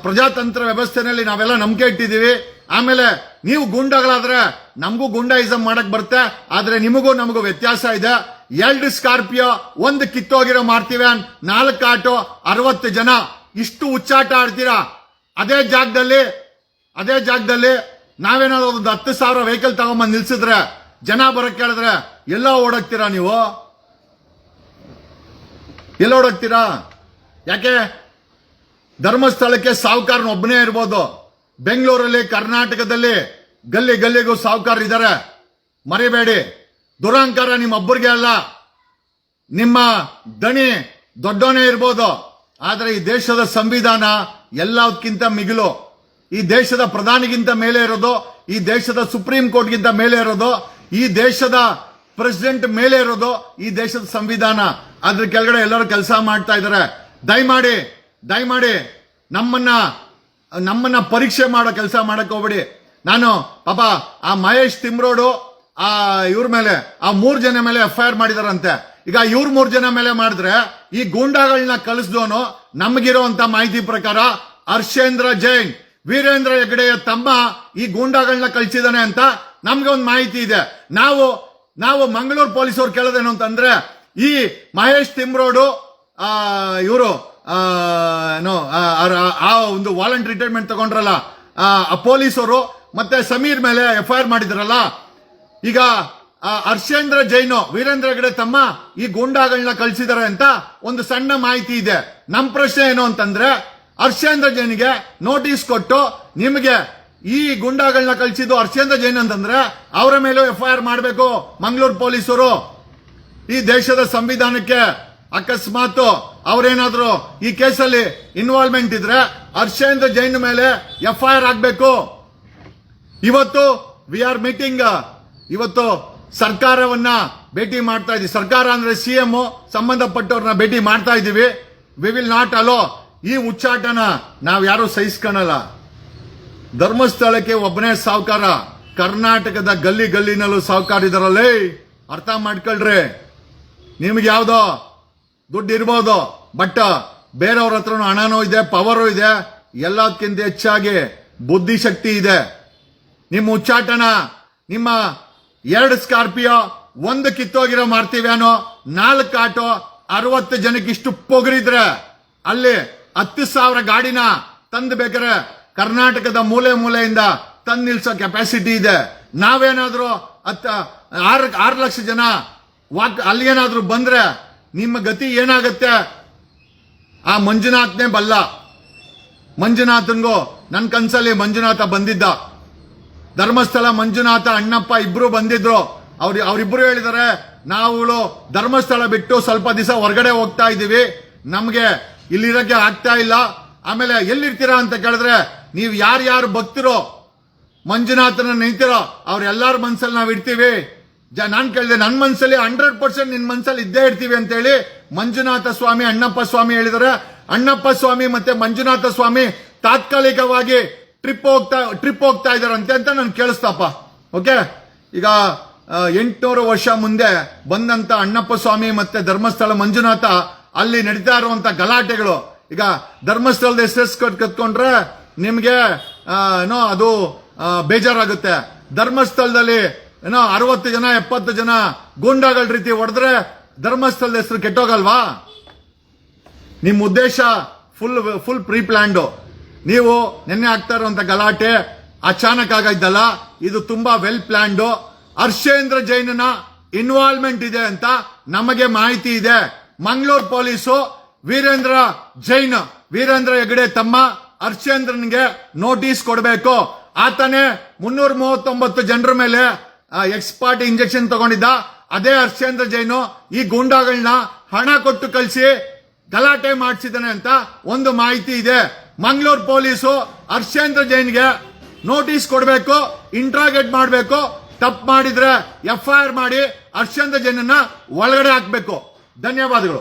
ಪ್ರಜಾತಂತ್ರ ವ್ಯವಸ್ಥೆನಲ್ಲಿ ನಾವೆಲ್ಲ ನಂಬಿಕೆ ಇಟ್ಟಿದ್ದೀವಿ. ಆಮೇಲೆ ನೀವು ಗುಂಡಗಳಾದ್ರೆ ನಮಗೂ ಗುಂಡಾಯಿಸಂ ಮಾಡಕ್ ಬರುತ್ತೆ, ಆದ್ರೆ ನಿಮಗೂ ನಮಗೂ ವ್ಯತ್ಯಾಸ ಇದೆ. 2 ಸ್ಕಾರ್ಪಿಯೋ, 1 ಕಿತ್ತೋಗಿರೋ ಮಾರ್ತಿವ್ಯಾನ್, 4 ಆಟೋ, 60 ಜನ, ಇಷ್ಟು ಹುಚ್ಚಾಟ ಆಡ್ತೀರಾ. ಅದೇ ಜಾಗದಲ್ಲಿ ನಾವೇನಾದ್ರು ಒಂದು 10,000 ವೆಹಿಕಲ್ ತಗೊಂಬಂದು ನಿಲ್ಸಿದ್ರೆ, ಜನ ಬರಕ್ ಕೇಳಿದ್ರೆ ಎಲ್ಲ ಓಡೋಗ್ತೀರಾ ನೀವು? ಎಲ್ಲ ಓಡೋಗ್ತೀರಾ? ಯಾಕೆ? ಧರ್ಮಸ್ಥಳಕ್ಕೆ ಸಾಹುಕಾರನ ಒಬ್ಬನೇ ಇರ್ಬೋದು. ಬೆಂಗಳೂರಲ್ಲಿ, ಕರ್ನಾಟಕದಲ್ಲಿ ಗಲ್ಲಿಗೂ ಸಾಹುಕಾರ ಇದ್ದಾರೆ, ಮರಿಬೇಡಿ. ದುರಹಂಕಾರ ನಿಮ್ಮ ಒಬ್ಬರಿಗೆ ಅಲ್ಲ, ನಿಮ್ಮ ದಣಿ ದೊಡ್ಡವನೇ ಇರ್ಬೋದು, ಆದ್ರೆ ಈ ದೇಶದ ಸಂವಿಧಾನ ಎಲ್ಲದಕ್ಕಿಂತ ಮಿಗಿಲು. ಈ ದೇಶದ ಪ್ರಧಾನಿಗಿಂತ ಮೇಲೆ ಇರೋದು, ಈ ದೇಶದ ಸುಪ್ರೀಂ ಕೋರ್ಟ್ಗಿಂತ ಮೇಲೆ ಇರೋದು, ಈ ದೇಶದ ಪ್ರೆಸಿಡೆಂಟ್ ಮೇಲೆ ಇರೋದು ಈ ದೇಶದ ಸಂವಿಧಾನ. ಅದ್ರ ಕೆಳಗಡೆ ಎಲ್ಲರೂ ಕೆಲಸ ಮಾಡ್ತಾ ಇದ್ದಾರೆ. ದಯಮಾಡಿ ನಮ್ಮನ್ನ ಪರೀಕ್ಷೆ ಮಾಡೋ ಕೆಲಸ ಮಾಡಕ್ ಹೋಗ್ಬೇಡಿ. ನಾನು ಪಾಪ ಆ ಮಹೇಶ್ ತಿಮ್ರೋಡು ಇವ್ರ ಮೇಲೆ, ಆ 3 ಜನ ಮೇಲೆ FIR ಮಾಡಿದಾರಂತೆ. ಈಗ ಇವ್ರ 3 ಜನ ಮೇಲೆ ಮಾಡಿದ್ರೆ ಈ ಗೂಂಡಾಗಳನ್ನ ಕಳಿಸ್ದೋನು ನಮಗಿರುವಂತ ಮಾಹಿತಿ ಪ್ರಕಾರ ಹರ್ಷೇಂದ್ರ ಜೈನ್, ವೀರೇಂದ್ರ ಹೆಗ್ಡೆಯ ತಮ್ಮ ಈ ಗೂಂಡಾಗಳನ್ನ ಕಳಿಸಿದಾನೆ ಅಂತ ನಮ್ಗೆ ಒಂದು ಮಾಹಿತಿ ಇದೆ. ನಾವು ಮಂಗಳೂರು ಪೊಲೀಸರು ಕೇಳೋದೇನು ಅಂತಂದ್ರೆ, ಈ ಮಹೇಶ್ ತಿಮ್ರೋಡು ಇವರು ಆ ಒಂದು ವಾಲಂಟ್ ರಿಟೈರ್ಮೆಂಟ್ ತಗೊಂಡ್ರಲ್ಲ ಆ ಪೊಲೀಸರು, ಮತ್ತೆ ಸಮೀರ್ ಮೇಲೆ FIR ಮಾಡಿದ್ರಲ್ಲ, ಈಗ ಹರ್ಷೇಂದ್ರ ಜೈನು, ವೀರೇಂದ್ರ ಹೆಗ್ಡೆ ತಮ್ಮ ಈ ಗೂಂಡಾಗಳನ್ನ ಕಳಿಸಿದಾರೆ ಅಂತ ಒಂದು ಸಣ್ಣ ಮಾಹಿತಿ ಇದೆ. ನಮ್ ಪ್ರಶ್ನೆ ಏನು ಅಂತಂದ್ರೆ, ಹರ್ಷೇಂದ್ರ ಜೈನ್ಗೆ ನೋಟಿಸ್ ಕೊಟ್ಟು ನಿಮಗೆ ಈ ಗುಂಡಾಗಳನ್ನ ಕಳಿಸಿದ್ದು ಹರ್ಷೇಂದ್ರ ಜೈನ್ ಅಂತಂದ್ರೆ ಅವರ ಮೇಲೂ FIR ಮಾಡಬೇಕು ಮಂಗಳೂರು ಪೊಲೀಸರು. ಈ ದೇಶದ ಸಂವಿಧಾನಕ್ಕೆ ಅಕಸ್ಮಾತ್ ಅವರೇನಾದ್ರೂ ಈ ಕೇಸಲ್ಲಿ ಇನ್ವಾಲ್ವ್ಮೆಂಟ್ ಇದ್ರೆ ಹರ್ಷೇಂದ್ರ ಜೈನ್ ಮೇಲೆ FIR ಆಗಬೇಕು. ಇವತ್ತು ವಿ ಆರ್ ಮೀಟಿಂಗ್, ಇವತ್ತು ಸರ್ಕಾರವನ್ನ ಭೇಟಿ ಮಾಡ್ತಾ ಇದೀವಿ. ಸರ್ಕಾರ ಅಂದ್ರೆ CM ಸಂಬಂಧಪಟ್ಟವ್ರನ್ನ ಭೇಟಿ ಮಾಡ್ತಾ ಇದೀವಿ. ವಿ ವಿಲ್ ನಾಟ್ ಅಲೋ ಈ ಉಚ್ಚಾಟನ ನಾವ್ ಯಾರು ಸಹಿಸ್ಕೊಳಲ್ಲ. ಧರ್ಮಸ್ಥಳಕ್ಕೆ ಒಬ್ಬನೇ ಸಾವುಕಾರ, ಕರ್ನಾಟಕದ ಗಲ್ಲಿ ಗಲ್ಲಿನಲ್ಲೂ ಸಾವುಕಾರ ಇದಾರಲ್ಲೇ, ಅರ್ಥ ಮಾಡ್ಕೊಳ್ರಿ. ನಿಮ್ಗೆ ಯಾವ್ದೋ ದುಡ್ಡು ಇರ್ಬೋದು, ಬಟ್ ಬೇರೆಯವ್ರ ಹತ್ರನೂ ಹಣನೂ ಇದೆ, ಪವರು ಇದೆ, ಎಲ್ಲದಕ್ಕಿಂತ ಹೆಚ್ಚಾಗಿ ಬುದ್ಧಿಶಕ್ತಿ ಇದೆ. ನಿಮ್ಮ ಉಚ್ಚಾಟನ, ನಿಮ್ಮ 2 ಸ್ಕಾರ್ಪಿಯೋ 1 ಕಿತ್ತೋಗಿರೋ ಮಾರ್ತೀವಿ ಅನ್ನೋ 4 ಆಟೋ 60 ಜನಕ್ಕೆ ಇಷ್ಟು ಪೊಗರಿದ್ರೆ ಅಲ್ಲಿ 10,000 ಗಾಡಿನ ತಂದು ಬೇಕಾರೆ ಕರ್ನಾಟಕದ ಮೂಲೆ ಮೂಲೆಯಿಂದ ತಂದು ನಿಲ್ಸೋ ಕೆಪಾಸಿಟಿ ಇದೆ. ನಾವೇನಾದ್ರೂ 6 ಲಕ್ಷ ಜನ ಅಲ್ಲಿಗೇನಾದ್ರೂ ಬಂದ್ರೆ ನಿಮ್ಮ ಗತಿ ಏನಾಗತ್ತೆ? ಆ ಮಂಜುನಾಥ್ನೇ ಬಲ್ಲ. ಮಂಜುನಾಥನ್ಗೂ ನನ್ನ ಕನ್ಸಲ್ಲಿ ಮಂಜುನಾಥ ಬಂದಿದ್ದ. ಧರ್ಮಸ್ಥಳ ಮಂಜುನಾಥ ಅಣ್ಣಪ್ಪ ಇಬ್ರು ಬಂದಿದ್ರು. ಅವರಿಬ್ರು ಹೇಳಿದ್ದಾರೆ, ನಾವು ಧರ್ಮಸ್ಥಳ ಬಿಟ್ಟು ಸ್ವಲ್ಪ ದಿವಸ ಹೊರಗಡೆ ಹೋಗ್ತಾ ಇದೀವಿ, ನಮ್ಗೆ ಇಲ್ಲಿರಕ್ಕೆ ಆಗ್ತಾ ಇಲ್ಲ. ಆಮೇಲೆ ಎಲ್ಲಿರ್ತೀರಾ ಅಂತ ಕೇಳಿದ್ರೆ, ನೀವು ಯಾರ್ಯಾರು ಭಕ್ತರು ಮಂಜುನಾಥನ ನಿಂತಿರೋ ಅವ್ರೆಲ್ಲಾರ ಮನ್ಸಲ್ಲಿ ನಾವ್ ಇರ್ತೀವಿ. ನಾನ್ ಕೇಳಿದೆ, ನನ್ನ ಮನ್ಸಲ್ಲಿ 100% ನಿನ್ ಮನ್ಸಲ್ಲಿ ಇದ್ದೇ ಇರ್ತೀವಿ ಅಂತ ಹೇಳಿ ಮಂಜುನಾಥ ಸ್ವಾಮಿ ಅಣ್ಣಪ್ಪ ಸ್ವಾಮಿ ಹೇಳಿದ್ದಾರೆ. ಅಣ್ಣಪ್ಪ ಸ್ವಾಮಿ ಮತ್ತೆ ಮಂಜುನಾಥ ಸ್ವಾಮಿ ತಾತ್ಕಾಲಿಕವಾಗಿ ಟ್ರಿಪ್ ಹೋಗ್ತಾ ಇದಾರಂತೆ ಅಂತ ನಾನು ಕೇಳಿಸ್ತಪ್ಪ. ಓಕೆ, ಈಗ 800 ವರ್ಷ ಮುಂದೆ ಬಂದಂತ ಅಣ್ಣಪ್ಪ ಸ್ವಾಮಿ ಮತ್ತೆ ಧರ್ಮಸ್ಥಳ ಮಂಜುನಾಥ ಅಲ್ಲಿ ನಡೀತಾ ಇರುವಂತ ಗಲಾಟೆಗಳು, ಈಗ ಧರ್ಮಸ್ಥಳದ ಹೆಸರು ಕತ್ಕೊಂಡ್ರೆ ನಿಮ್ಗೆ ಅದು ಬೇಜಾರಾಗುತ್ತೆ. ಧರ್ಮಸ್ಥಳದಲ್ಲಿ 60 ಜನ 70 ಜನ ಗೂಂಡಾಗಳ ರೀತಿ ಹೊಡೆದ್ರೆ ಧರ್ಮಸ್ಥಳದ ಹೆಸರು ಕೆಟ್ಟೋಗಲ್ವಾ? ನಿಮ್ ಉದ್ದೇಶ ಫುಲ್ ಪ್ರೀ ಪ್ಲಾನ್ಡ್. ನೀವು ನಿನ್ನೆ ಆಗ್ತಾ ಇರುವಂತ ಗಲಾಟೆ ಅಚಾನಕ್ ಆಗಿದ್ದಲ್ಲ, ಇದು ತುಂಬಾ ವೆಲ್ ಪ್ಲಾನ್ಡ್. ಹರ್ಷೇಂದ್ರ ಜೈನ್ನ ಇನ್ವಾಲ್ವ್ಮೆಂಟ್ ಇದೆ ಅಂತ ನಮಗೆ ಮಾಹಿತಿ ಇದೆ. ಮಂಗಳೂರು ಪೊಲೀಸು ವೀರೇಂದ್ರ ಹೆಗಡೆ ತಮ್ಮ ಹರ್ಷೇಂದ್ರನ್ಗೆ ನೋಟಿಸ್ ಕೊಡಬೇಕು. ಆತನೇ 339 ಜನರ ಮೇಲೆ ಎಕ್ಸ್ಪರ್ಟ್ ಇಂಜೆಕ್ಷನ್ ತಗೊಂಡಿದ್ದ. ಅದೇ ಹರ್ಷೇಂದ್ರ ಜೈನು ಈ ಗೂಂಡಾಗಳನ್ನ ಹಣ ಕೊಟ್ಟು ಕಳಿಸಿ ಗಲಾಟೆ ಮಾಡಿಸಿದಾನೆ ಅಂತ ಒಂದು ಮಾಹಿತಿ ಇದೆ. ಮಂಗಳೂರು ಪೊಲೀಸು ಹರ್ಷೇಂದ್ರ ಜೈನ್ಗೆ ನೋಟಿಸ್ ಕೊಡಬೇಕು, ಇಂಟ್ರಾಗೇಟ್ ಮಾಡಬೇಕು. ತಪ್ಪು ಮಾಡಿದ್ರೆ FIR ಮಾಡಿ ಹರ್ಷೇಂದ್ರ ಜೈನನ್ನ ಒಳಗಡೆ ಹಾಕಬೇಕು. ಧನ್ಯವಾದಗಳು.